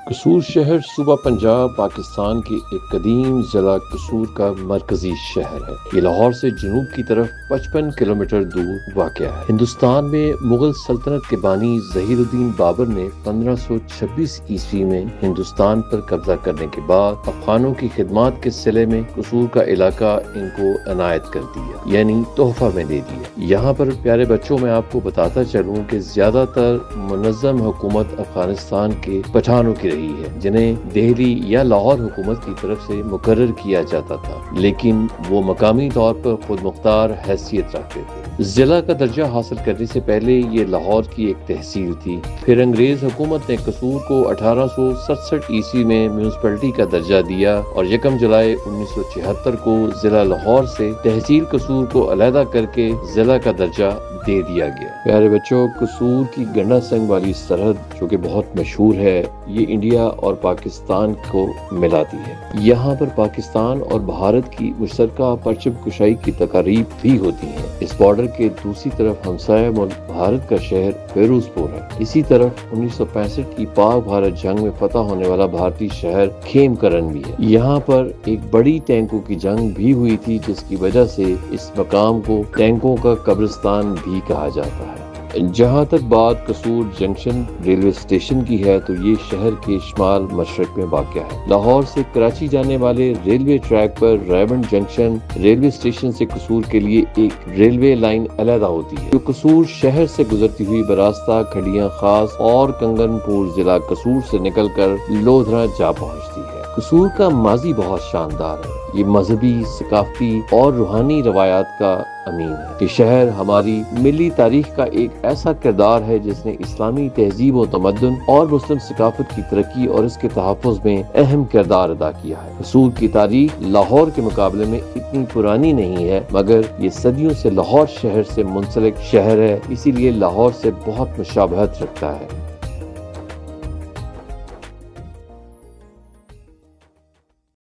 قصور شہر صوبہ پنجاب پاکستان کے ایک قدیم ضلع قصور کا مرکزی شہر ہے۔ یہ لاہور سے جنوب کی طرف 55 کلومیٹر دور واقع ہے۔ ہندوستان میں مغل سلطنت کے بانی ظہیر الدین بابر نے 1526 عیسوی میں ہندوستان پر قبضہ کرنے کے بعد افغانوں کی خدمات کے صلے میں قصور کا علاقہ ان کو عنایت کر دیا، یعنی تحفہ میں دے دیا۔ یہاں پر پیارے بچوں میں آپ کو بتاتا چلوں کہ زیادہ تر منظم حکومت افغانستان کے پٹھانوں کی رہی ہے، جنہیں دہلی یا لاہور حکومت کی طرف سے مقرر کیا جاتا تھا، لیکن وہ مقامی طور پر خود مختار حیثیت رکھتے تھے۔ ضلع کا درجہ حاصل کرنے سے پہلے یہ لاہور کی ایک تحصیل تھی۔ پھر انگریز حکومت نے قصور کو 1867 عیسوی میں میونسپلٹی کا درجہ دیا اور 1 جولائی 1976 کو ضلع لاہور سے تحصیل قصور کو علیحدہ کر کے ضلع کا درجہ دے دیا گیا۔ پیارے بچوں، قصور کی گنڈا سنگ والی سرحد جو کہ بہت مشہور ہے، یہ انڈیا اور پاکستان کو ملاتی ہے۔ یہاں پر پاکستان اور بھارت کی مشترکہ پرچم کشائی کی تقاریب بھی ہوتی ہیں۔ اس بارڈر کے دوسری طرف ہمسایہ ملک بھارت کا شہر فیروز پور ہے۔ اسی طرف 1965 کی پاک بھارت جنگ میں فتح ہونے والا بھارتی شہر کھیم کرن بھی ہے۔ یہاں پر ایک بڑی ٹینکوں کی جنگ بھی ہوئی تھی، جس کی وجہ سے اس مقام کو ٹینکوں کا قبرستان بھی کہا جاتا ہے۔ جہاں تک بات قصور جنکشن ریلوے اسٹیشن کی ہے تو یہ شہر کے شمال مشرق میں واقع ہے۔ لاہور سے کراچی جانے والے ریلوے ٹریک پر ریونڈ جنکشن ریلوے اسٹیشن سے قصور کے لیے ایک ریلوے لائن علیحدہ ہوتی ہے، جو قصور شہر سے گزرتی ہوئی براستہ کھڑیاں خاص اور کنگن پور ضلع قصور سے نکل کر لودھرا جا پہنچتی ہے۔ قصور کا ماضی بہت شاندار ہے۔ یہ مذہبی، ثقافتی اور روحانی روایات کا امین ہے۔ یہ شہر ہماری ملی تاریخ کا ایک ایسا کردار ہے جس نے اسلامی تہذیب و تمدن اور مسلم ثقافت کی ترقی اور اس کے تحفظ میں اہم کردار ادا کیا ہے۔ قصور کی تاریخ لاہور کے مقابلے میں اتنی پرانی نہیں ہے، مگر یہ صدیوں سے لاہور شہر سے منسلک شہر ہے، اسی لیے لاہور سے بہت مشابہت رکھتا ہے۔